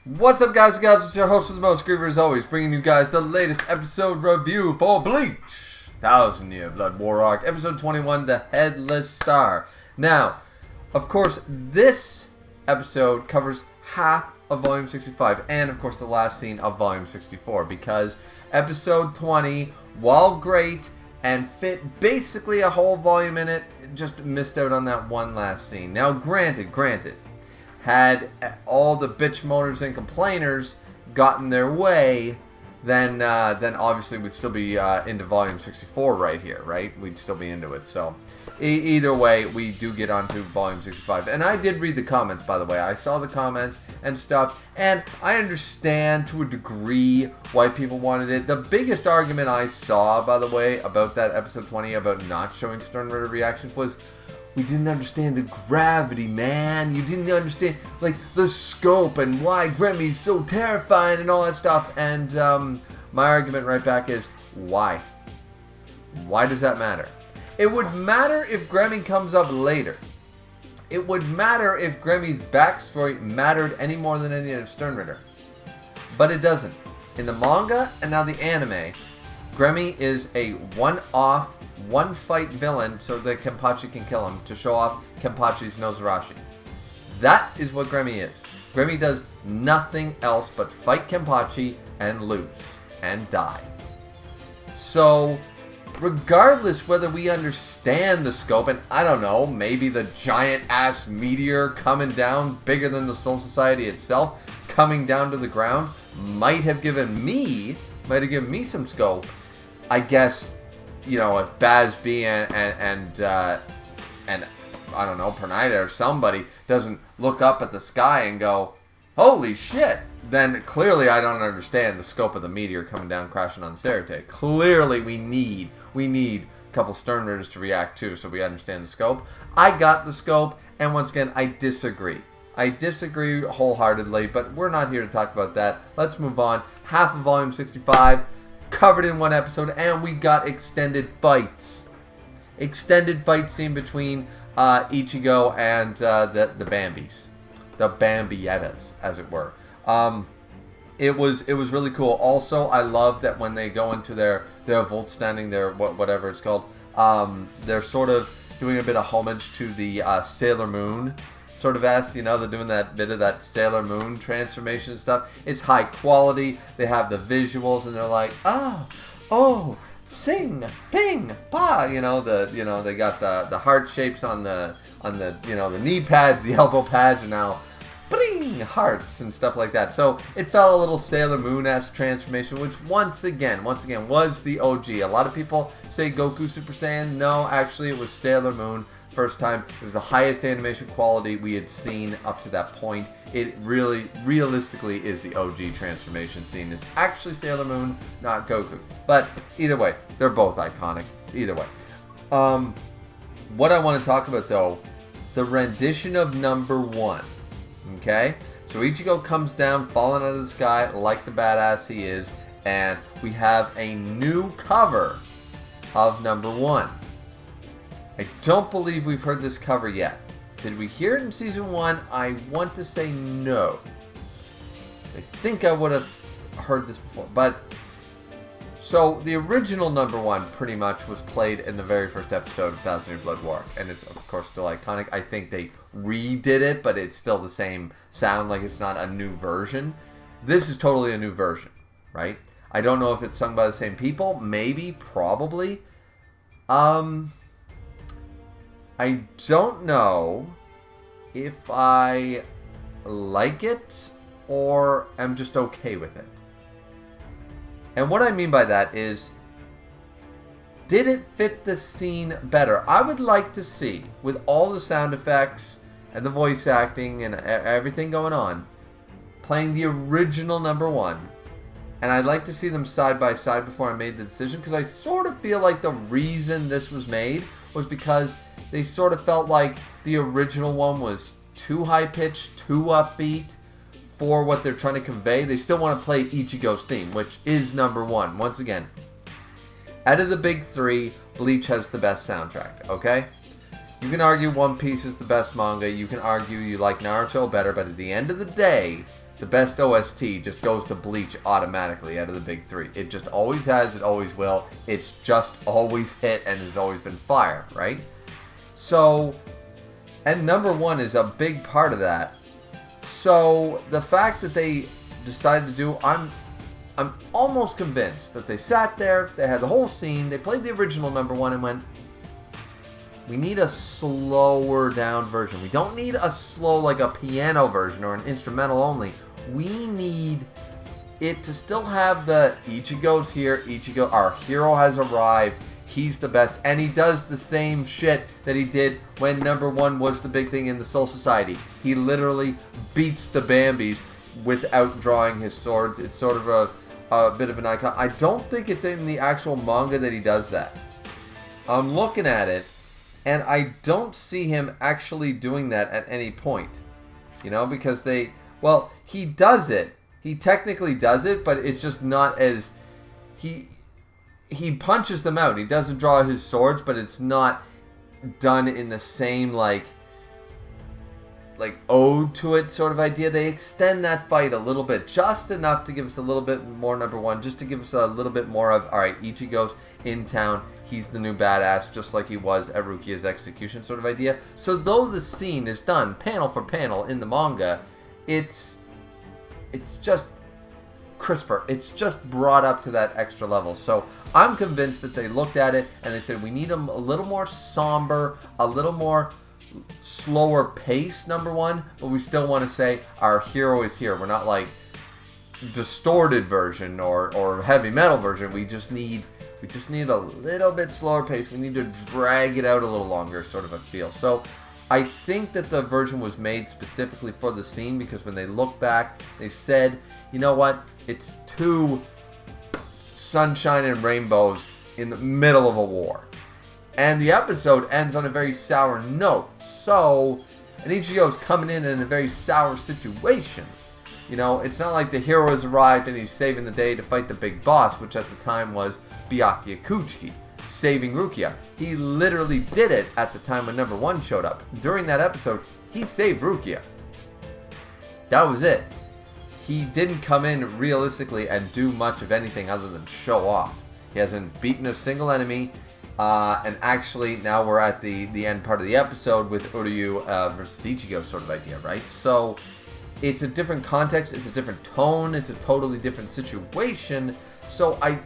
What's up, guys and gals? It's your host of the most, Griever, as always, bringing you guys the latest episode review for Bleach, 1000-Year Blood War Arc, episode 21, The Headless Star. Now, of course, this episode covers half of Volume 65, and of course the last scene of Volume 64, because episode 20, while great and fit basically a whole volume in it, just missed out on that one last scene. Now, granted, had all the bitch moaners and complainers gotten their way, then obviously we'd still be into Volume 64 right here, right? We'd still be into it. So either way, we do get onto Volume 65. And I did read the comments, by the way. I saw the comments and stuff, and I understand to a degree why people wanted it. The biggest argument I saw, by the way, about that episode 20, about not showing Stern Ritter reactions was, we didn't understand the gravity, man. You didn't understand, like, the scope and why Gremmy's so terrifying and all that stuff. And my argument right back is, why? Why does that matter? It would matter if Gremmy comes up later. It would matter if Gremmy's backstory mattered any more than any of Stern Ritter. But it doesn't. In the manga and now the anime, Gremmy is a one-off, one-fight villain so that Kenpachi can kill him to show off Kenpachi's Nozarashi. That is what Gremmy is. Gremmy does nothing else but fight Kenpachi and lose and die. So, regardless whether we understand the scope, and I don't know, maybe the giant-ass meteor coming down bigger than the Soul Society itself, coming down to the ground, might have given me some scope. I guess, you know, if Bazby and I don't know, Pernida or somebody doesn't look up at the sky and go, holy shit, then clearly I don't understand the scope of the meteor coming down crashing on Cerate. Clearly we need a couple Stern Ritters to react to so we understand the scope. I got the scope, and once again, I disagree. I disagree wholeheartedly, but we're not here to talk about that. Let's move on. Half of Volume 65 covered in one episode, and we got extended fights. Extended fight scene between Ichigo and the Bambis. The Bambietas, as it were. It was really cool. Also, I love that when they go into their Volt standing, their whatever it's called, they're sort of doing a bit of homage to the Sailor Moon sort of asked, you know, they're doing that bit of that Sailor Moon transformation and stuff. It's high quality. They have the visuals, and they're like, oh, sing, ping, pa. You know, they got the heart shapes on the the knee pads, the elbow pads are now bling, hearts and stuff like that. So it felt a little Sailor Moon-esque transformation, which once again was the OG. A lot of people say Goku Super Saiyan. No, actually it was Sailor Moon. First time. It was the highest animation quality we had seen up to that point. It really, realistically, is the OG transformation scene. It's actually Sailor Moon, not Goku. But either way, they're both iconic. Either way. What I want to talk about, though, the rendition of number 1. Okay? So Ichigo comes down, falling out of the sky like the badass he is, and we have a new cover of number 1. I don't believe we've heard this cover yet. Did we hear it in Season 1? I want to say no. I think I would have heard this before. But, so the original number 1 pretty much was played in the very first episode of 1000-Year Blood War. And it's, of course, still iconic. I think they redid it, but it's still the same sound, like it's not a new version. This is totally a new version, right? I don't know if it's sung by the same people. Maybe, probably. I don't know if I like it or am just okay with it. And what I mean by that is, did it fit the scene better? I would like to see, with all the sound effects and the voice acting and everything going on, playing the original number 1. And I'd like to see them side by side before I made the decision, because I sort of feel like the reason this was made was because they sort of felt like the original one was too high-pitched, too upbeat for what they're trying to convey. They still want to play Ichigo's theme, which is number 1. Once again, out of the big 3, Bleach has the best soundtrack, okay? You can argue One Piece is the best manga. You can argue you like Naruto better, but at the end of the day, the best OST just goes to Bleach automatically out of the big three. It just always has, it always will. It's just always hit and has always been fire, right? So, and number one is a big part of that. So, the fact that they decided to do, I'm almost convinced that they sat there, they had the whole scene, they played the original number one and went, we need a slower down version. We don't need a slow, like a piano version or an instrumental only. We need it to still have the Ichigo's here, Ichigo, our hero has arrived, he's the best, and he does the same shit that he did when number one was the big thing in the Soul Society. He literally beats the Bambis without drawing his swords. It's sort of a bit of an icon. I don't think it's in the actual manga that he does that. I'm looking at it, and I don't see him actually doing that at any point. You know, because well, he does it. He technically does it, but it's just not as... He punches them out. He doesn't draw his swords, but it's not done in the same, like ode to it sort of idea. They extend that fight a little bit, just enough to give us a little bit more number one, just to give us a little bit more of, alright, Ichigo's in town, he's the new badass, just like he was at Rukia's execution sort of idea. So though the scene is done panel for panel in the manga, it's just crisper. It's just brought up to that extra level. So I'm convinced that they looked at it and they said, we need him a little more somber, a little more slower pace, number one, but we still want to say our hero is here. We're not like distorted version or heavy metal version. We just need a little bit slower pace. We need to drag it out a little longer, sort of a feel. So I think that the version was made specifically for the scene, because when they look back, they said, you know what, it's too sunshine and rainbows in the middle of a war. And the episode ends on a very sour note. So, and Ichigo's coming in a very sour situation. You know, it's not like the hero has arrived and he's saving the day to fight the big boss, which at the time was Byakuya Kuchiki, saving Rukia. He literally did it at the time when number one showed up. During that episode, he saved Rukia. That was it. He didn't come in realistically and do much of anything other than show off. He hasn't beaten a single enemy. And actually, now we're at the end part of the episode with Uryu versus Ichigo sort of idea, right? So, it's a different context, it's a different tone, it's a totally different situation. So, I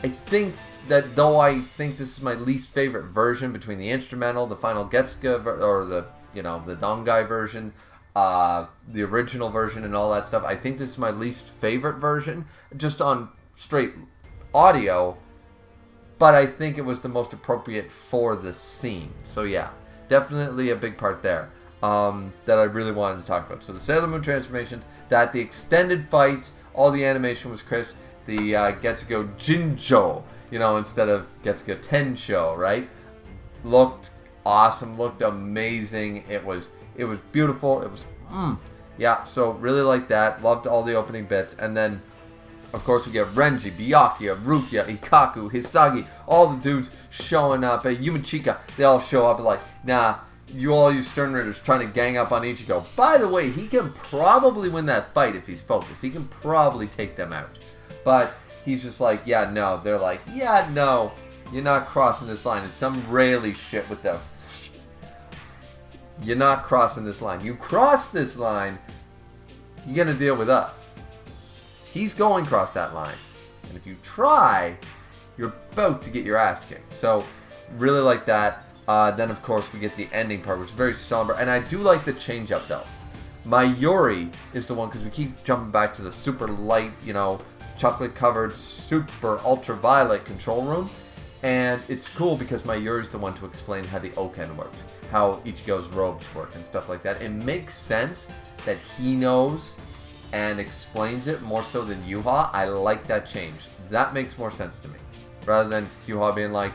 think that though I think this is my least favorite version between the instrumental, the final Getsuga, or the Dongai version, the original version and all that stuff, I think this is my least favorite version, just on straight audio. But I think it was the most appropriate for the scene. So yeah, definitely a big part there that I really wanted to talk about. So the Sailor Moon transformations, that the extended fights, all the animation was crisp. The Getsugo Jinjo, instead of Getsugo Tensho, right? Looked awesome, looked amazing. It was beautiful. It was, yeah, so really liked that. Loved all the opening bits. And then, of course, we get Renji, Byakuya, Rukia, Ikaku, Hisagi, all the dudes showing up. Yumichika, they all show up like, nah, all you Stern Raiders trying to gang up on Ichigo. By the way, he can probably win that fight if he's focused. He can probably take them out. But he's just like, yeah, no. They're like, yeah, no, you're not crossing this line. It's some Rayleigh shit with the... You're not crossing this line. You cross this line, you're going to deal with us. He's going across that line. And if you try, you're about to get your ass kicked. So, really like that. Then, of course, we get the ending part, which is very somber. And I do like the change-up, though. Mayuri is the one, because we keep jumping back to the super light, chocolate-covered, super ultraviolet control room. And it's cool because Mayuri's the one to explain how the Oken works, how Ichigo's robes work and stuff like that. It makes sense that he knows and explains it more so than Yuha. I like that change. That makes more sense to me. Rather than Yuha being like,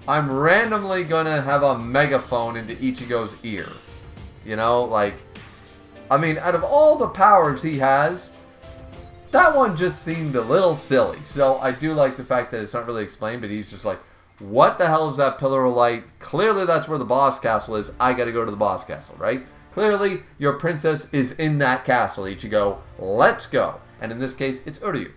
I'm randomly gonna have a megaphone into Ichigo's ear. Out of all the powers he has, that one just seemed a little silly. So I do like the fact that it's not really explained, but he's just like, what the hell is that pillar of light? Clearly that's where the boss castle is. I gotta go to the boss castle, right? Clearly, your princess is in that castle, Ichigo. Let's go. And in this case, it's Uryu.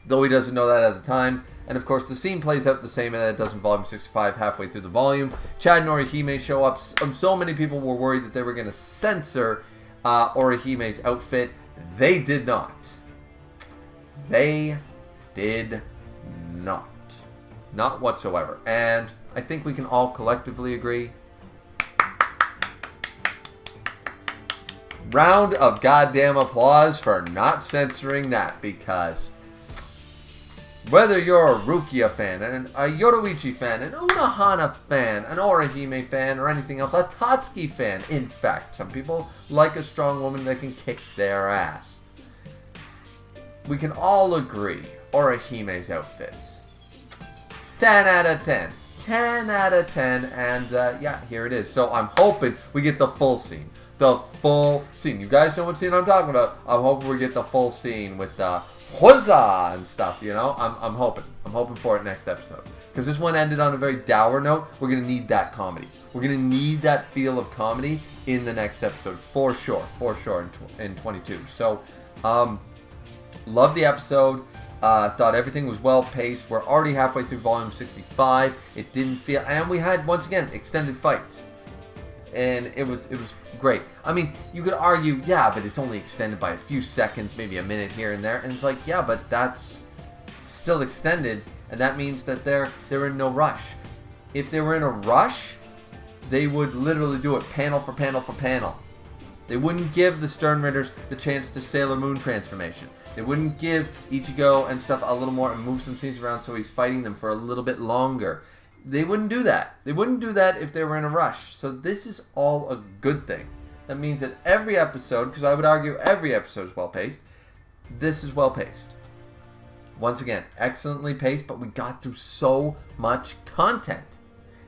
Though he doesn't know that at the time. And of course, the scene plays out the same as it does in Volume 65 halfway through the volume. Chad and Orihime show up. So many people were worried that they were going to censor Orihime's outfit. They did not. They did not. Not whatsoever. And I think we can all collectively agree. Round of goddamn applause for not censoring that, because whether you're a Rukia fan, a Yoruichi fan, an Unohana fan, an Orihime fan, or anything else, a Tatsuki fan, in fact, some people like a strong woman that can kick their ass. We can all agree, Orihime's outfit. 10 out of 10. 10 out of 10, and yeah, here it is. So I'm hoping we get the full scene. The full scene. You guys know what scene I'm talking about. I'm hoping we get the full scene with the huzzah and stuff, you know? I'm hoping. I'm hoping for it next episode. Because this one ended on a very dour note. We're going to need that comedy. We're going to need that feel of comedy in the next episode. For sure. For sure in 22. So, love the episode. Thought everything was well paced. We're already halfway through volume 65. It didn't feel... And we had, once again, extended fights. And it was great. I mean, you could argue, yeah, but it's only extended by a few seconds, maybe a minute here and there. And it's like, yeah, but that's still extended, and that means that they're in no rush. If they were in a rush, they would literally do it panel for panel for panel. They wouldn't give the Stern Ridders the chance to Sailor Moon transformation. They wouldn't give Ichigo and stuff a little more and move some scenes around so he's fighting them for a little bit longer. They wouldn't do that. They wouldn't do that if they were in a rush. So this is all a good thing. That means that every episode, because I would argue every episode is well-paced, this is well-paced. Once again, excellently paced, but we got through so much content.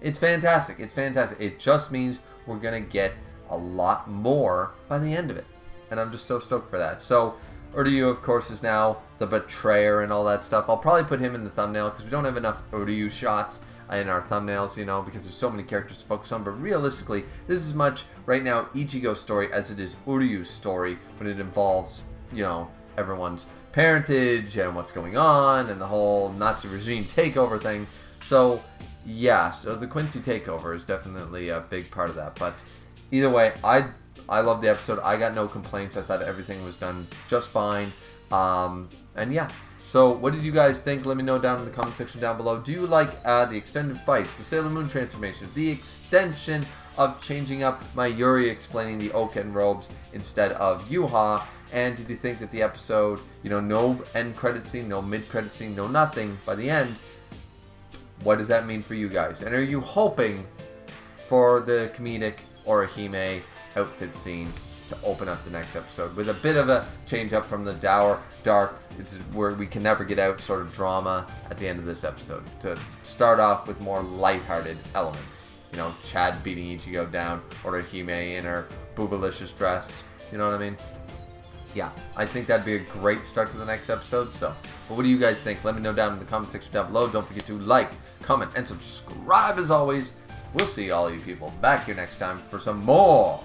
It's fantastic. It's fantastic. It just means we're going to get a lot more by the end of it. And I'm just so stoked for that. So, Uryu, of course, is now the betrayer and all that stuff. I'll probably put him in the thumbnail because we don't have enough Uryu shots in our thumbnails, you know, because there's so many characters to focus on. But realistically, this is as much right now Ichigo's story as it is Uryu's story when it involves, you know, everyone's parentage and what's going on and the whole Nazi regime takeover thing. So yeah, so the Quincy takeover is definitely a big part of that. But either way, I love the episode. I got no complaints. I thought everything was done just fine. And yeah. So, what did you guys think? Let me know down in the comment section down below. Do you like the extended fights, the Sailor Moon transformation, the extension of changing up my Yuri explaining the Oken robes instead of Yuha? And did you think that the episode, you know, no end credit scene, no mid credit scene, no nothing by the end? What does that mean for you guys? And are you hoping for the comedic Orihime outfit scene to open up the next episode with a bit of a change up from the dour, dark, it's where we can never get out sort of drama at the end of this episode, to start off with more lighthearted elements? You know, Chad beating Ichigo down, Orihime in her boobalicious dress. You know what I mean? Yeah, I think that'd be a great start to the next episode. So, but what do you guys think? Let me know down in the comment section down below. Don't forget to like, comment, and subscribe as always. We'll see all you people back here next time for some more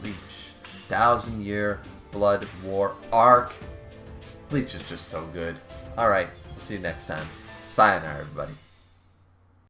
Bleach 1000-Year Blood War arc. Bleach is just so good. Alright, we'll see you next time. Sayonara, everybody.